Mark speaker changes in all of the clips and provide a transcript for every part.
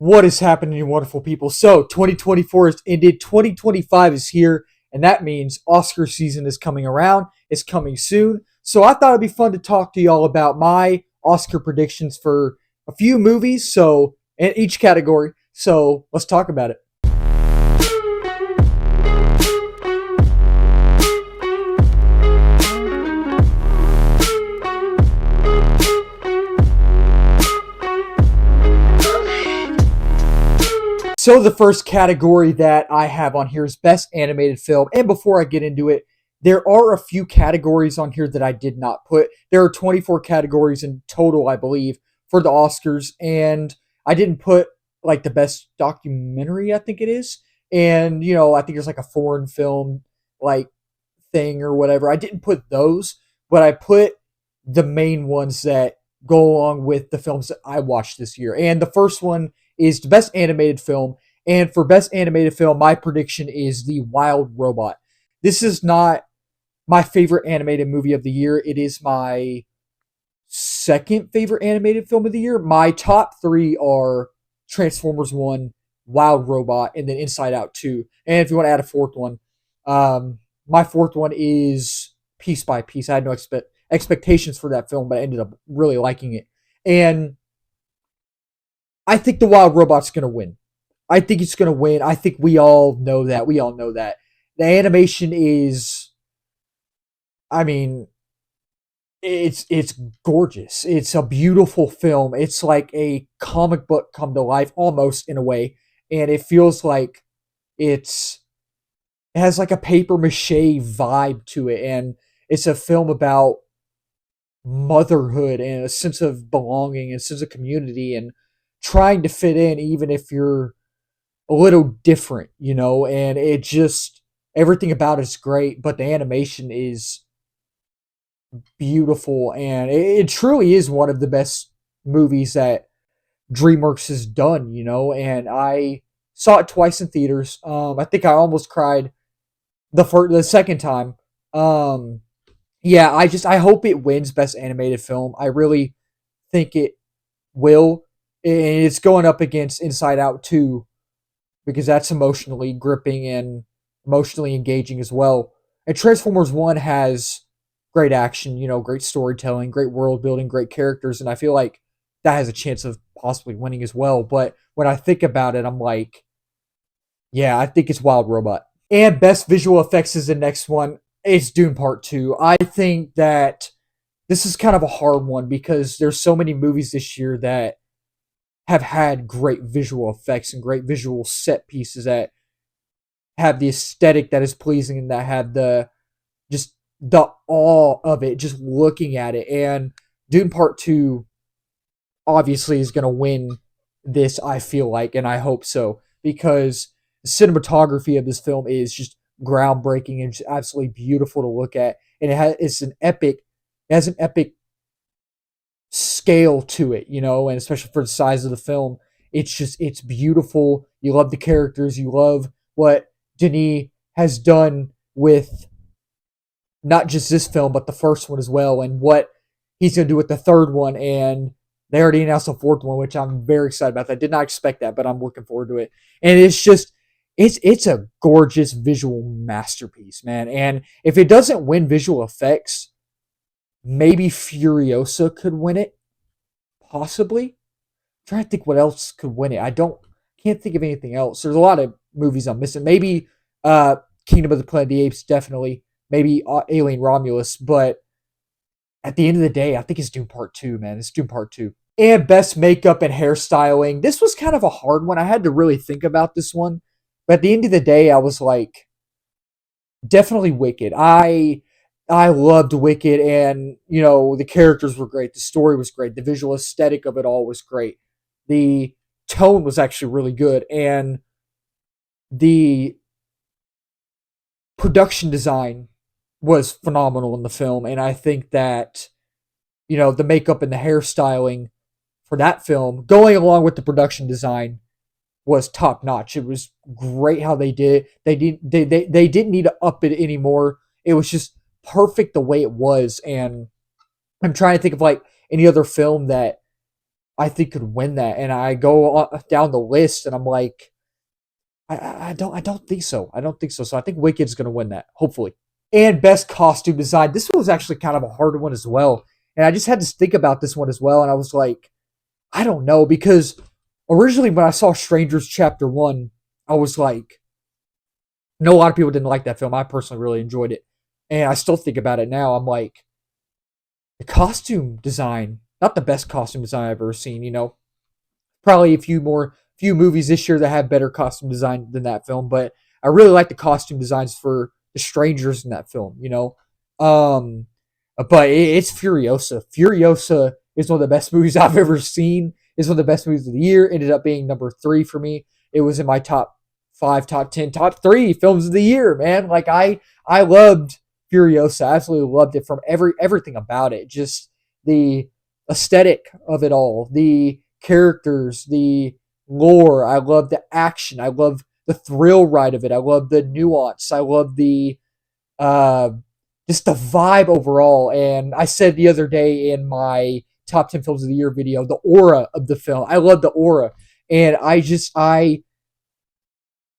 Speaker 1: What is happening, you wonderful people? So, 2024 is ended, 2025 is here, and that means Oscar season is coming around. It's coming soon. So, I thought it'd be fun to talk to y'all about my Oscar predictions for a few movies, so in each category. So, let's talk about it. So the first category that I have on here is Best Animated Film. And before I get into it, there are a few categories on here that I did not put. There are 24 categories in total, I believe, for the Oscars. And I didn't put like the best documentary, I think it is. And, I think there's like a foreign film like thing or whatever. I didn't put those, but I put the main ones that go along with the films that I watched this year. And the first one is the best animated film. And for best animated film, my prediction is The Wild Robot. This is not my favorite animated movie of the year. It is my second favorite animated film of the year. My top three are Transformers 1, Wild Robot, and then Inside Out 2. And if you want to add a fourth one, my fourth one is Piece by Piece. I had no expectations for that film, but I ended up really liking it. And I think The Wild Robot's going to win. I think it's going to win. I think we all know that. We all know that. The animation is, I mean, it's gorgeous. It's a beautiful film. It's like a comic book come to life almost in a way, and it feels like it has like a paper mache vibe to it, and it's a film about motherhood and a sense of belonging and a sense of community and trying to fit in even if you're a little different, and it just everything about it's great, but the animation is beautiful, and it truly is one of the best movies that DreamWorks has done, and I saw it twice in theaters. I think I almost cried the second time. Yeah, I hope it wins best animated film. I really think it will. And it's going up against Inside Out 2 because that's emotionally gripping and emotionally engaging as well. And Transformers 1 has great action, great storytelling, great world building, great characters, and I feel like that has a chance of possibly winning as well. But when I think about it, I'm like, yeah, I think it's Wild Robot. And best visual effects is the next one. It's Dune Part 2. I think that this is kind of a hard one because there's so many movies this year that have had great visual effects and great visual set pieces that have the aesthetic that is pleasing and that have just the awe of it, just looking at it. And Dune Part 2 obviously is going to win this, I feel like, and I hope so, because the cinematography of this film is just groundbreaking and just absolutely beautiful to look at. And it has an epic scale to it, and especially for the size of the film, it's beautiful. You love the characters, you love what Denis has done with not just this film, but the first one as well, and what he's going to do with the third one. And they already announced the fourth one, which I'm very excited about. I did not expect that, but I'm looking forward to it. And it's a gorgeous visual masterpiece, man. And if it doesn't win visual effects, maybe Furiosa could win it, possibly. I'm trying to think what else could win it. Can't think of anything else. There's a lot of movies I'm missing. Maybe Kingdom of the Planet of the Apes, definitely. Maybe Alien Romulus, but at the end of the day, I think it's Dune Part 2, man. It's Dune Part 2. And best makeup and hairstyling. This was kind of a hard one. I had to really think about this one. But at the end of the day, I was like, definitely Wicked. I loved Wicked, and the characters were great, the story was great, the visual aesthetic of it all was great, the tone was actually really good, and the production design was phenomenal in the film. And I think that the makeup and the hairstyling for that film, going along with the production design, was top notch. It was great how they did it. They didn't need to up it anymore. It was just perfect the way it was. And I'm trying to think of like any other film that I think could win that. And I go down the list, and I'm like, I don't think so. I don't think so. So I think Wicked's going to win that, hopefully. And best costume design. This one was actually kind of a hard one as well. And I just had to think about this one as well. And I was like, I don't know, because originally when I saw Strangers Chapter 1, I was like, no, a lot of people didn't like that film. I personally really enjoyed it. And I still think about it now. I'm like, the costume design, not the best costume design I've ever seen, Probably a few movies this year that have better costume design than that film, but I really like the costume designs for the strangers in that film. Um, but it's Furiosa. Furiosa is one of the best movies I've ever seen. It's one of the best movies of the year. Ended up being number 3 for me. It was in my top 5, top 10, top 3 films of the year, man. Like I loved Furiosa. I absolutely loved it from everything about it. Just the aesthetic of it all, the characters, the lore. I love the action. I love the thrill ride of it. I love the nuance. I love the uh, just the vibe overall. And I said the other day in my top 10 films of the year video, the aura of the film. I love the aura, and I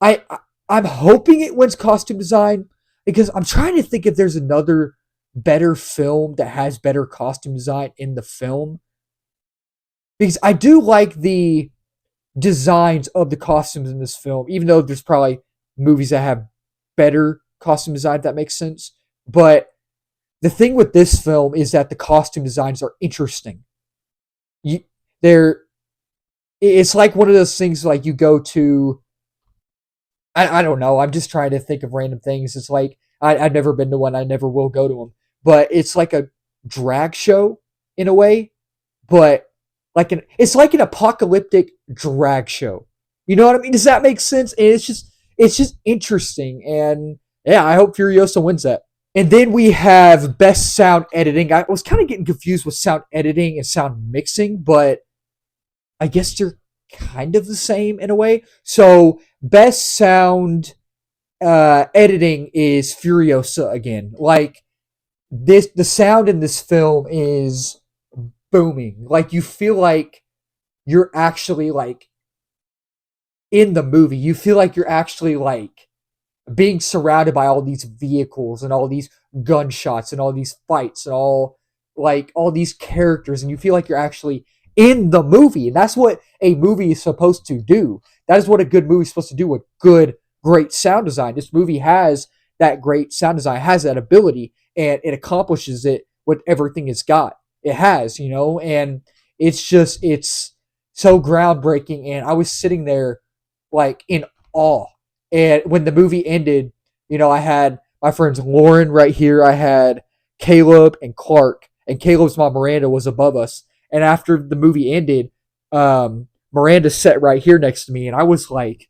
Speaker 1: I'm hoping it wins costume design, because I'm trying to think if there's another better film that has better costume design in the film, because I do like the designs of the costumes in this film, even though there's probably movies that have better costume design, if that makes sense. But the thing with this film is that the costume designs are interesting. You, they're it's like one of those things, like you go to, I don't know. I'm just trying to think of random things. It's like I've never been to one. I never will go to them. But it's like a drag show in a way, but it's like an apocalyptic drag show. You know what I mean? Does that make sense? And it's just interesting. And yeah, I hope Furiosa wins that. And then we have best sound editing. I was kind of getting confused with sound editing and sound mixing, but I guess they're kind of the same in a way. So best sound editing is Furiosa again. Like the sound in this film is booming. Like you feel like you're actually like in the movie. You feel like you're actually like being surrounded by all these vehicles and all these gunshots and all these fights and all these characters, and you feel like you're actually in the movie. And that's what a movie is supposed to do. That is what a good movie is supposed to do with good, great sound design. This movie has that great sound design, has that ability, and it accomplishes it with everything it's got. It has, and it's so groundbreaking. And I was sitting there like in awe. And when the movie ended, I had my friends Lauren right here. I had Caleb and Clark, and Caleb's mom Miranda was above us. And after the movie ended, Miranda sat right here next to me, and I was like,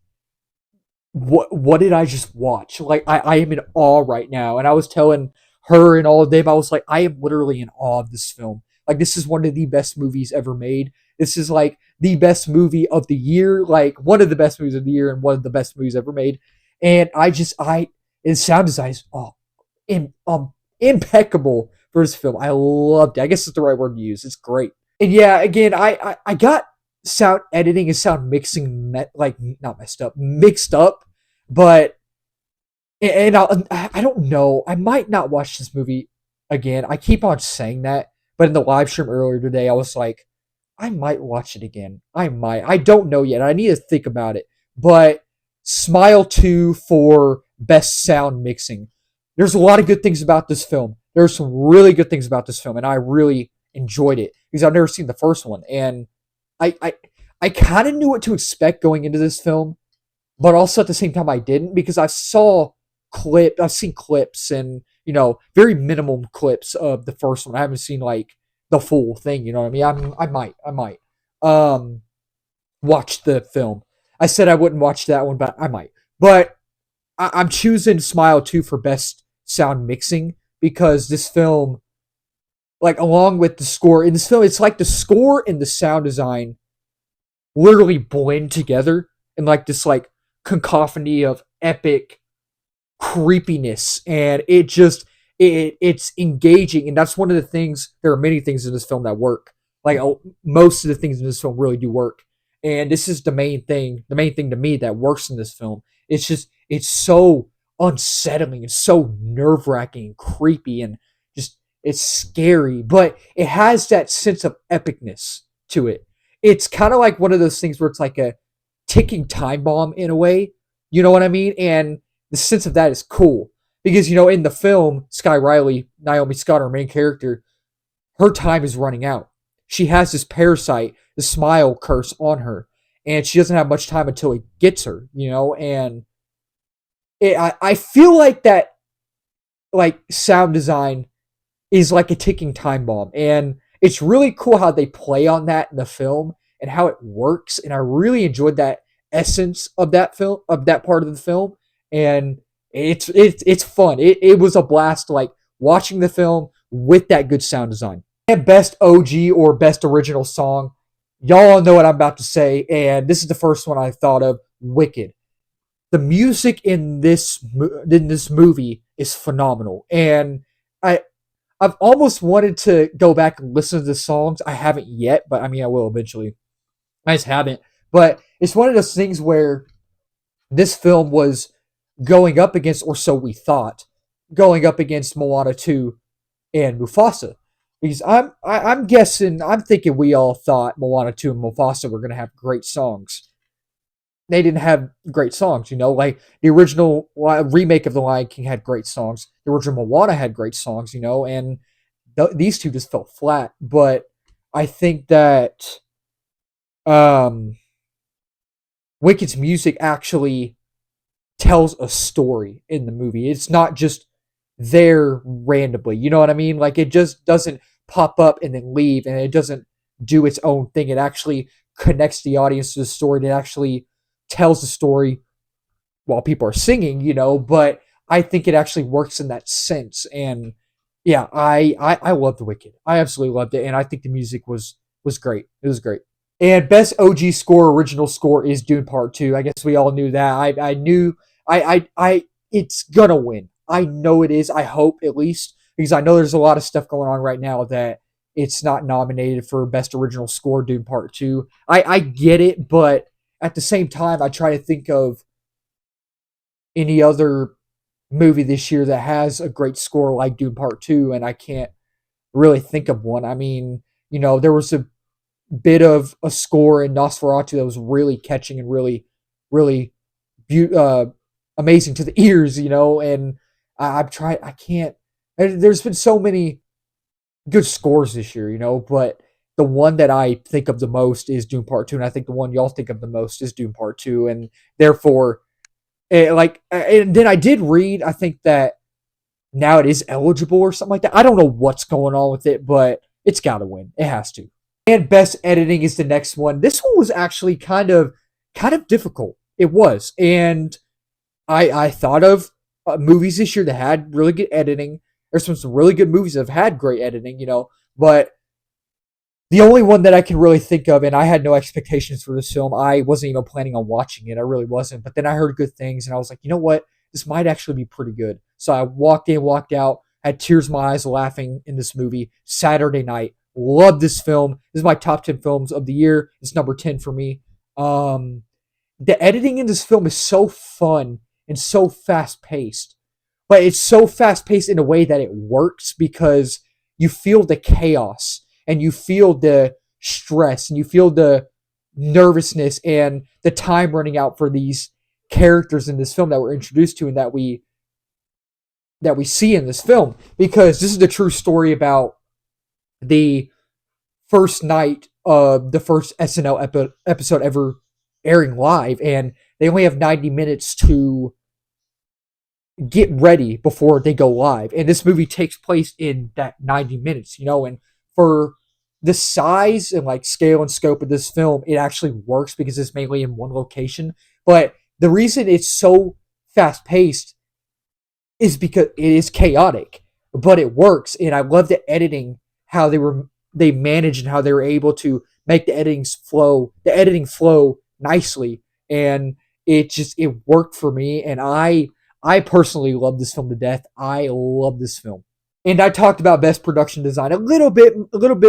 Speaker 1: what did I just watch? Like I am in awe right now. And I was telling her and all of them, I was like, I am literally in awe of this film. Like this is one of the best movies ever made. This is like the best movie of the year, like one of the best movies of the year and one of the best movies ever made. And and sound design is impeccable for this film. I loved it. I guess it's the right word to use. It's great. And yeah, again, I got sound editing and sound mixing like not messed up, mixed up, but and I don't know. I might not watch this movie again. I keep on saying that, but in the live stream earlier today, I was like, I might watch it again. I might. I don't know yet. I need to think about it. But Smile 2 for best sound mixing. There's a lot of good things about this film. There's some really good things about this film, and I really enjoyed it because I've never seen the first one, and I I, I kind of knew what to expect going into this film, but also at the same time I didn't, because I've seen clips and very minimum clips of the first one. I haven't seen like the full thing. You know what I mean? I might um watch the film. I said I wouldn't watch that one, but I might. But I'm choosing Smile 2 for best sound mixing, because this film, like along with the score in this film, it's like the score and the sound design literally blend together in like this like cacophony of epic creepiness, and it's engaging. And that's one of the things, there are many things in this film that work. Like most of the things in this film really do work, and this is the main thing. The main thing to me that works in this film. It's just it's so unsettling and so nerve wracking and creepy and just it's scary, but it has that sense of epicness to it. It's kind of like one of those things where it's like a ticking time bomb in a way. You know what I mean? And the sense of that is cool because in the film, Sky Riley, Naomi Scott, our main character, her time is running out. She has this parasite, the smile curse on her, and she doesn't have much time until it gets her. And I feel like that like sound design is like a ticking time bomb. And it's really cool how they play on that in the film and how it works. And I really enjoyed that essence of that film, of that part of the film. And it's fun. It was a blast like watching the film with that good sound design. And best OG or best original song, y'all know what I'm about to say. And this is the first one I thought of, Wicked. The music in this movie is phenomenal. And I I've almost wanted to go back and listen to the songs. I haven't yet, but I mean, I will eventually. I just haven't. But it's one of those things where this film was going up against, or so we thought, going up against Moana 2 and Mufasa. Because I'm guessing, I'm thinking we all thought Moana 2 and Mufasa were going to have great songs. They didn't have great songs, like the original remake of The Lion King had great songs. The original Moana had great songs, and these two just fell flat. But I think that um, Wicked's music actually tells a story in the movie. It's not just there randomly. You know what I mean? Like it just doesn't pop up and then leave, and it doesn't do its own thing. It actually connects the audience to the story. It actually tells the story while people are singing, but I think it actually works in that sense. And yeah, I loved Wicked. I absolutely loved it, and I think the music was great. It was great. And best OG score, original score is Dune Part Two. I guess we all knew that. I knew it's gonna win. I know it is. I hope at least because I know there's a lot of stuff going on right now that it's not nominated for best original score. Dune Part Two. I get it, but at the same time, I try to think of any other movie this year that has a great score like Dune Part Two, and I can't really think of one. I mean, there was a bit of a score in Nosferatu that was really catching and really, really amazing to the ears, and I've tried, I can't, there's been so many good scores this year, but the one that I think of the most is Dune Part 2, and I think the one y'all think of the most is Dune Part 2, and therefore, and then I did read, I think that now it is eligible or something like that. I don't know what's going on with it, but it's got to win. It has to. And best editing is the next one. This one was actually kind of difficult. It was, and I thought of movies this year that had really good editing. There's some really good movies that have had great editing, but the only one that I can really think of, and I had no expectations for this film. I wasn't even planning on watching it. I really wasn't. But then I heard good things, and I was like, you know what? This might actually be pretty good. So I walked in, walked out, had tears in my eyes laughing in this movie. Saturday night. Love this film. This is my top 10 films of the year. It's number 10 for me. The editing in this film is so fun and so fast paced. But it's so fast paced in a way that it works because you feel the chaos and you feel the stress and you feel the nervousness and the time running out for these characters in this film that we're introduced to and that we see in this film, because this is the true story about the first night of the first SNL episode ever airing live, and they only have 90 minutes to get ready before they go live. And this movie takes place in that 90 minutes, and for the size and like scale and scope of this film, it actually works because it's mainly in one location. But the reason it's so fast paced is because it is chaotic, but it works. And I love the editing, how they managed and how they were able to make the editing flow nicely. And it worked for me. And I personally love this film to death. I love this film. And I talked about best production design a little bit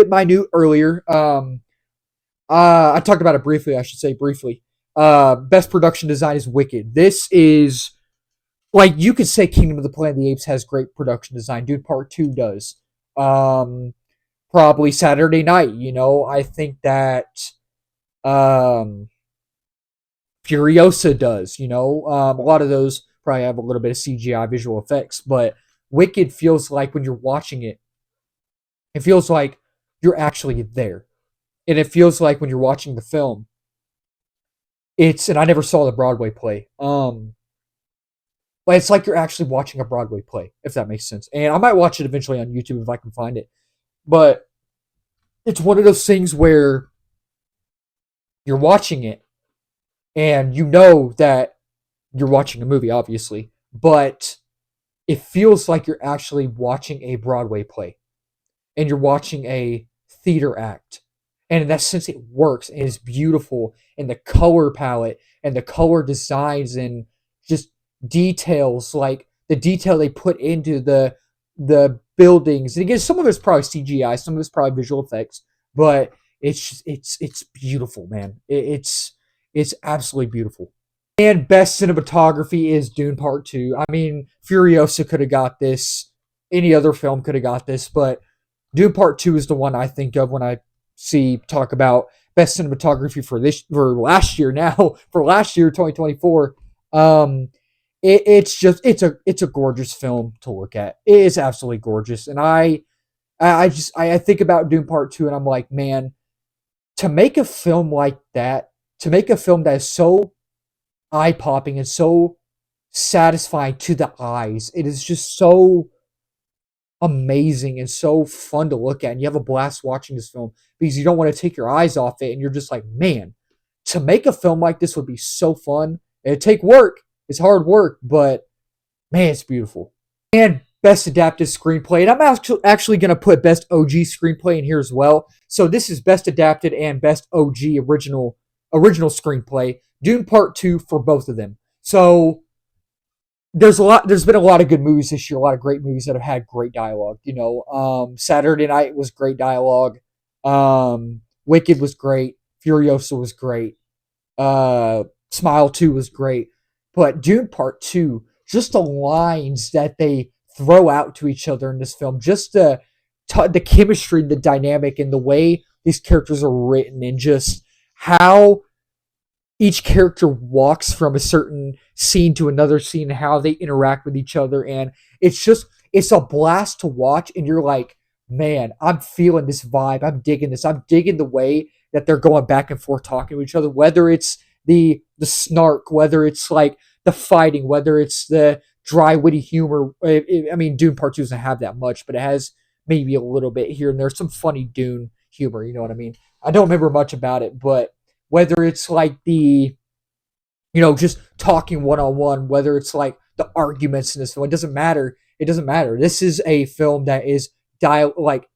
Speaker 1: minute earlier. I talked about it briefly. I should say briefly. Best production design is Wicked. This is like you could say Kingdom of the Planet of the Apes has great production design. Dude, Part Two does. Um, Probably Saturday Night. You know, I think that um, Furiosa does. You know, a lot of those probably have a little bit of CGI visual effects, but Wicked feels like when you're watching it, it feels like you're actually there, and it feels like when you're watching the film, it's and I never saw the Broadway play. But it's like you're actually watching a Broadway play, if that makes sense. And I might watch it eventually on YouTube if I can find it. But it's one of those things where you're watching it and you know that you're watching a movie, obviously, but it feels like you're actually watching a Broadway play and you're watching a theater act. And in that sense, it works and it's beautiful. And the color palette and the color designs and just details, like the detail they put into the buildings. And again, some of it's probably CGI, some of it's probably visual effects, but it's beautiful, man. It's absolutely beautiful. And best cinematography is Dune Part Two. I mean, Furiosa could have got this. Any other film could have got this, but Dune Part Two is the one I think of when I see talk about best cinematography for last year. Now for last year, 2024, it's a gorgeous film to look at. It is absolutely gorgeous, and I think about Dune Part Two, and I'm like, man, to make a film like that, to make a film that is so eye popping and so satisfying to the eyes, it is just so amazing and so fun to look at. And you have a blast watching this film because you don't want to take your eyes off it. And you're just like, man, to make a film like this would be so fun. It'd take work. It's hard work, but man, it's beautiful. And best adapted screenplay. And I'm actually going to put best OG screenplay in here as well. So this is best adapted and best OG original screenplay. Dune Part 2 for both of them. So there's been a lot of good movies this year, a lot of great movies that have had great dialogue. You know, Saturday Night was great dialogue. Wicked was great. Furiosa was great. Smile 2 was great. But Dune Part 2, just the lines that they throw out to each other in this film, just the chemistry, the dynamic, and the way these characters are written, and just how each character walks from a certain scene to another scene, how they interact with each other, and it's a blast to watch. And you're like, man, I'm feeling this vibe. I'm digging this. I'm digging the way that they're going back and forth talking to each other. Whether it's the snark, whether it's like the fighting, whether it's the dry witty humor. I mean, Dune Part Two doesn't have that much, but it has maybe a little bit here and there's some funny Dune humor. You know what I mean? I don't remember much about it, but whether it's like just talking one on one, whether it's like the arguments in this film, it doesn't matter. It doesn't matter. This is a film that is like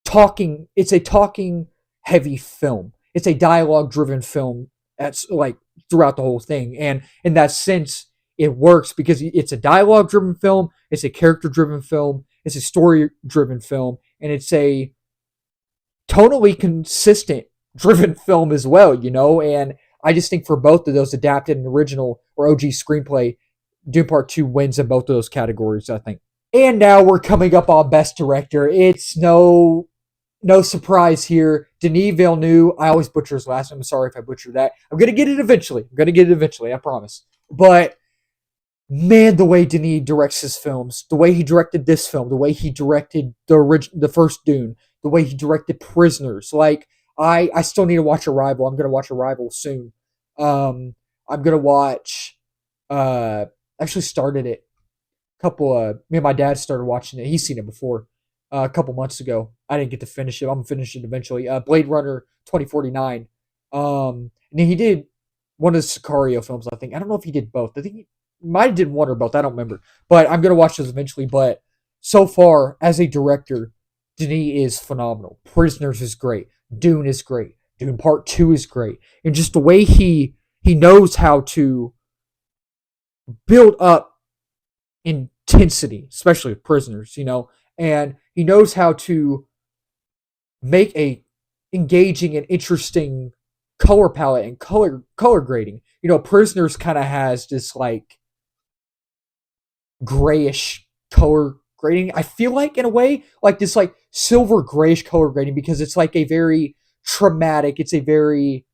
Speaker 1: talking. It's a talking heavy film. It's a dialogue driven film. That's like throughout the whole thing, and in that sense, it works because it's a dialogue driven film. It's a character driven film. It's a story driven film, and it's a tonally consistent driven film as well, and I just think for both of those, adapted and original or OG screenplay, Dune Part 2 wins in both of those categories, I think. And now we're coming up on Best Director. It's no surprise here. Denis Villeneuve, I always butcher his last name. I'm sorry if I butcher that. I'm going to get it eventually. I promise. But man, the way Denis directs his films, the way he directed this film, the way he directed the first Dune, the way he directed Prisoners. Like, I still need to watch Arrival. I'm going to watch Arrival soon. I'm going to watch, actually started it. Me and my dad started watching it. He's seen it before a couple months ago. I didn't get to finish it. I'm going to finish it eventually. Blade Runner 2049. And he did one of the Sicario films, I think. I don't know if he did both. I think he might have did one or both. I don't remember. But I'm going to watch those eventually. But so far, as a director, Denis is phenomenal. Prisoners is great. Dune is great. Dune Part 2 is great. And just the way he knows how to build up into intensity, especially with prisoners, and he knows how to make a engaging and interesting color palette and color grading. Prisoners kind of has this like grayish color grading. I feel like in a way like this like silver grayish color grading because it's like a very traumatic. It's a very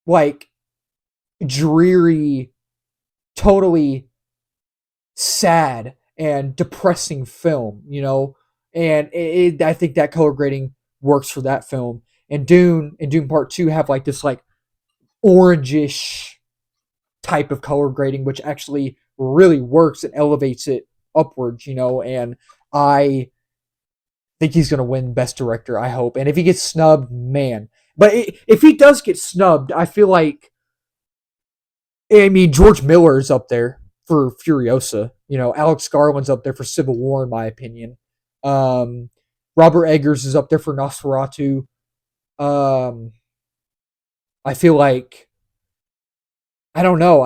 Speaker 1: like dreary, totally sad and depressing film, and I think that color grading works for that film. And Dune Part Two have like this like orangish type of color grading, which actually really works and elevates it upwards, and I think he's gonna win Best Director. I hope, and if he gets snubbed, man. But if he does get snubbed, I feel like George Miller is up there for Furiosa. Alex Garland's up there for Civil War, in my opinion. Um, Robert Eggers is up there for Nosferatu. Um, I feel like I don't know.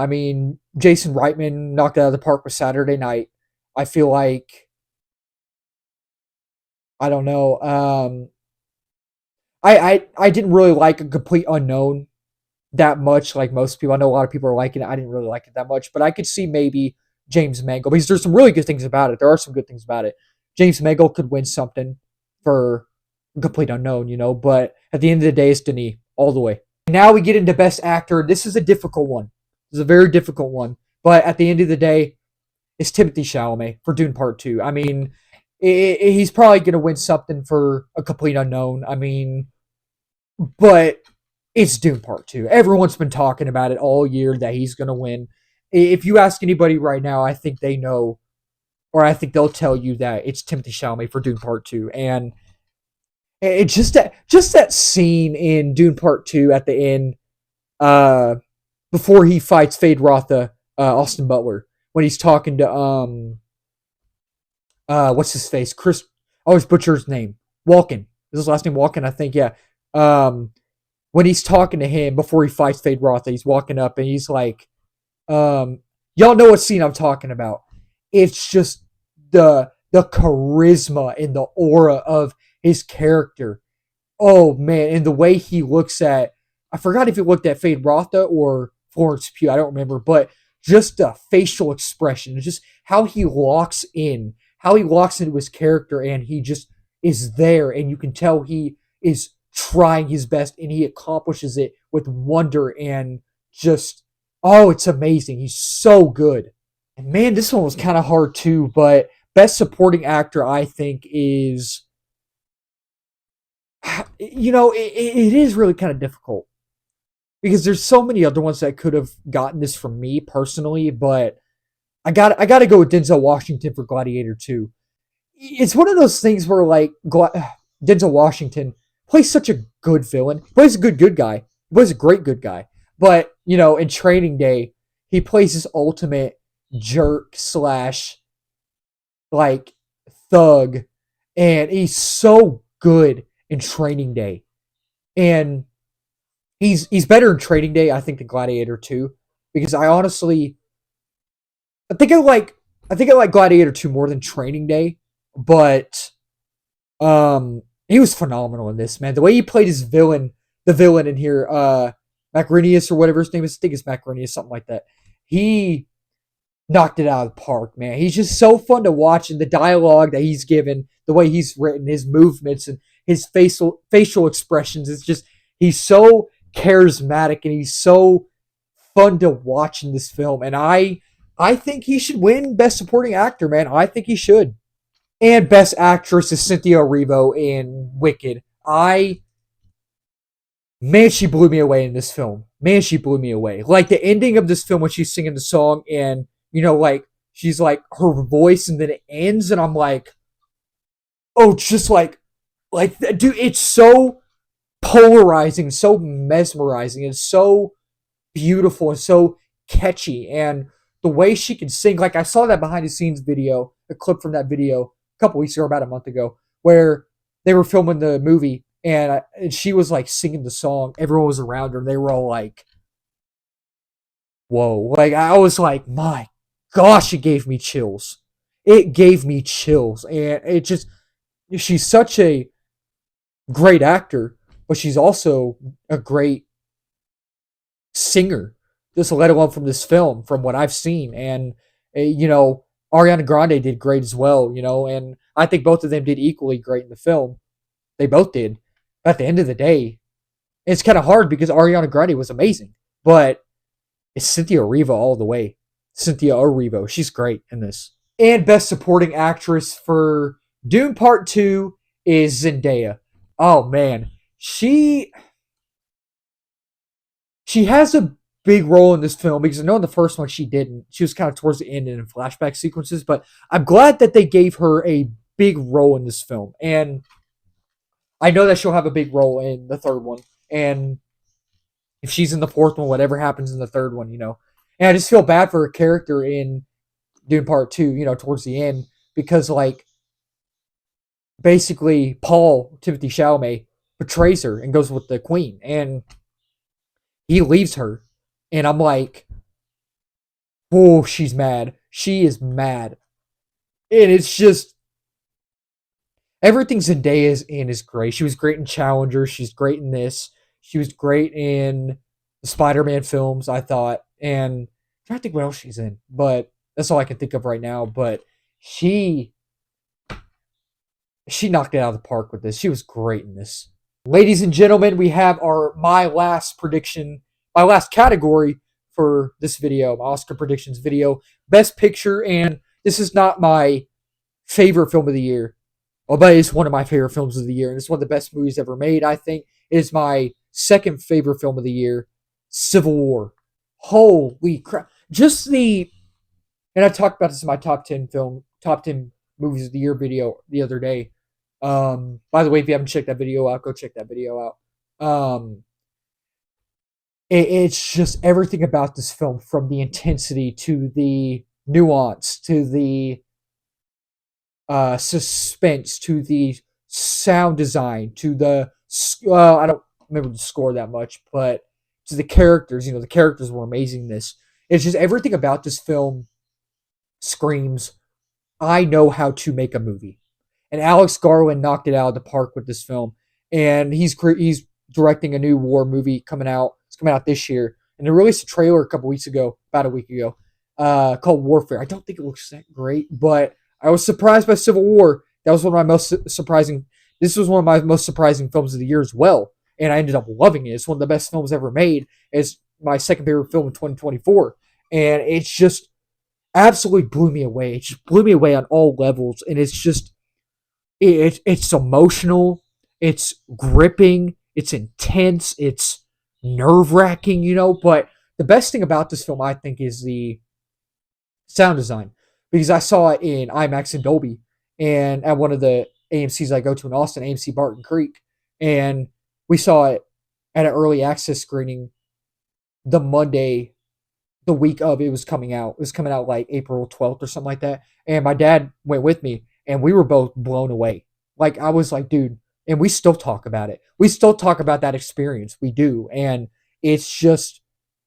Speaker 1: Jason Reitman knocked it out of the park with Saturday Night. I feel like I don't know. I didn't really like A Complete Unknown that much, like most people. I know a lot of people are liking it. I didn't really like it that much, but I could see maybe James Mangold because there's some really good things about it. There are some good things about it. James Mangold could win something for Complete Unknown, but at the end of the day, it's Denis all the way. Now we get into Best Actor. This is a difficult one. This is a very difficult one, but at the end of the day, it's Timothee Chalamet for Dune Part Two. He's probably going to win something for A Complete Unknown. But it's Dune Part 2. Everyone's been talking about it all year that he's going to win. If you ask anybody right now, I think they know, or I think they'll tell you that it's Timothée Chalamet for Dune Part 2. And it's just that scene in Dune Part 2 at the end, before he fights Fade Rotha, Austin Butler, when he's talking to what's his face? Chris, I always butcher his name. Walken. Is his last name Walken? I think, yeah. When he's talking to him before he fights Fade Rotha, he's walking up and he's like, y'all know what scene I'm talking about. It's just the charisma and the aura of his character. Oh man, and the way he looks at, I forgot if he looked at Fade Rotha or Florence Pugh, I don't remember, but just the facial expression, just how he locks into his character, and he just is there, and you can tell he is trying his best, and he accomplishes it with wonder and just, oh, it's amazing. He's so good. And man, this one was kind of hard too, but Best Supporting Actor, I think, is, it is really kind of difficult because there's so many other ones that could have gotten this from me personally, but I got to go with Denzel Washington for Gladiator 2. It's one of those things where like Denzel Washington plays such a good villain. He plays a good guy. He plays a great good guy. But, in Training Day, he plays his ultimate jerk slash like thug, and he's so good in Training Day. And he's better in Training Day, I think, than Gladiator 2, because I think I like Gladiator 2 more than Training Day, but he was phenomenal in this, man. The way he played the villain in here, Macrinius or whatever his name is, I think it's Macrinius, something like that. He knocked it out of the park, man. He's just so fun to watch, and the dialogue that he's given, the way he's written, his movements, and his facial expressions, it's just, he's so charismatic, and he's so fun to watch in this film. And I think he should win Best Supporting Actor, man. I think he should. And Best Actress is Cynthia Erivo in Wicked. Man, she blew me away in this film. Man, she blew me away. Like the ending of this film when she's singing the song and, like she's like her voice and then it ends and I'm like, oh, just like, dude, it's so polarizing, so mesmerizing, and so beautiful and so catchy. And the way she can sing, like I saw that behind the scenes video, a clip from that video a couple weeks ago, about a month ago, where they were filming the movie and she was like singing the song. Everyone was around her and they were all like, whoa. Like I was like, my gosh, it gave me chills. it gave me chills. And it just, she's such a great actor, but she's also a great singer, just let alone from this film, from what I've seen. And, you know, Ariana Grande did great as well, you know, and I think both of them did equally great in the film. They both did. But at the end of the day, it's kind of hard because Ariana Grande was amazing, but it's Cynthia Erivo all the way. Cynthia Erivo, she's great in this. And Best Supporting Actress for Dune Part 2 is Zendaya. Oh man, she has a big role in this film because I know in the first one she didn't. She was kind of towards the end and in flashback sequences, but I'm glad that they gave her a big role in this film. And I know that she'll have a big role in the third one. And if she's in the fourth one, whatever happens in the third one, you know. And I just feel bad for her character in Dune Part 2, you know, towards the end, because, like, basically, Timothee Chalamet, betrays her and goes with the queen. And he leaves her. And I'm like, oh, she's mad. She is mad. And it's just, everything Zendaya is in is great. She was great in Challenger. She's great in this. She was great in the Spider-Man films, I thought. And I'm trying to think what else she's in. But that's all I can think of right now. But she knocked it out of the park with this. She was great in this. Ladies and gentlemen, we have my last prediction, my last category for this video, my Oscar predictions video, Best Picture. And this is not my favorite film of the year, but it's one of my favorite films of the year, and it's one of the best movies ever made. I think it is my second favorite film of the year, Civil War. Holy crap! And I talked about this in my top 10 movies of the year video the other day. By the way, if you haven't checked that video out, go check that video out. It's just everything about this film, from the intensity to the nuance to the suspense to the sound design to the I don't remember the score that much, but to the characters. You know, the characters were amazing in this. It's just everything about this film screams, I know how to make a movie. And Alex Garland knocked it out of the park with this film. And he's directing a new war movie coming out. It's coming out this year. And they released a trailer about a week ago, called Warfare. I don't think it looks that great, but I was surprised by Civil War. That was one of my most surprising. This was one of my most surprising films of the year as well. And I ended up loving it. It's one of the best films ever made. It's my second favorite film in 2024. And it's just absolutely blew me away. It just blew me away on all levels. And it's just, it's emotional. It's gripping. It's intense. It's nerve-wracking, you know. But the best thing about this film, I think, is the sound design. Because I saw it in IMAX and Dolby, and at one of the AMCs I go to in Austin, AMC Barton Creek. And we saw it at an early access screening the Monday, the week of it was coming out. It was coming out like April 12th or something like that. And my dad went with me, and we were both blown away. Like, I was like, dude, and we still talk about it. We still talk about that experience. We do. And it's just,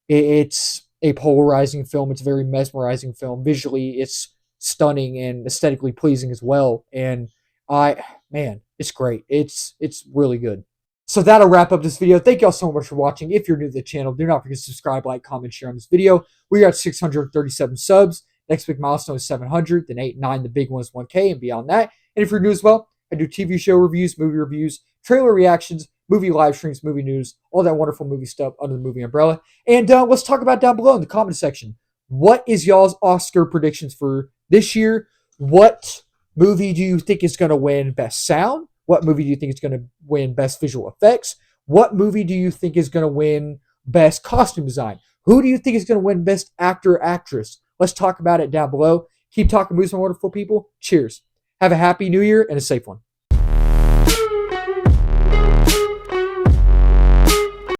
Speaker 1: it's a polarizing film. It's a very mesmerizing film. Visually, it's stunning and aesthetically pleasing as well. And man, it's great. It's really good. So that'll wrap up this video. Thank y'all so much for watching. If you're new to the channel, do not forget to subscribe, like, comment, share on this video. We are at 637 subs. Next big milestone is 700. Then 8, 9, the big one is 1K and beyond that. And if you're new as well, I do TV show reviews, movie reviews, trailer reactions, movie live streams, movie news, all that wonderful movie stuff under the movie umbrella. And let's talk about down below in the comment section. What is y'all's Oscar predictions for this year? What movie do you think is going to win Best Sound? What movie do you think is going to win Best Visual Effects? What movie do you think is going to win Best Costume Design? Who do you think is going to win Best Actor or Actress? Let's talk about it down below. Keep talking movies, my wonderful people. Cheers. Have a happy new year and a safe one.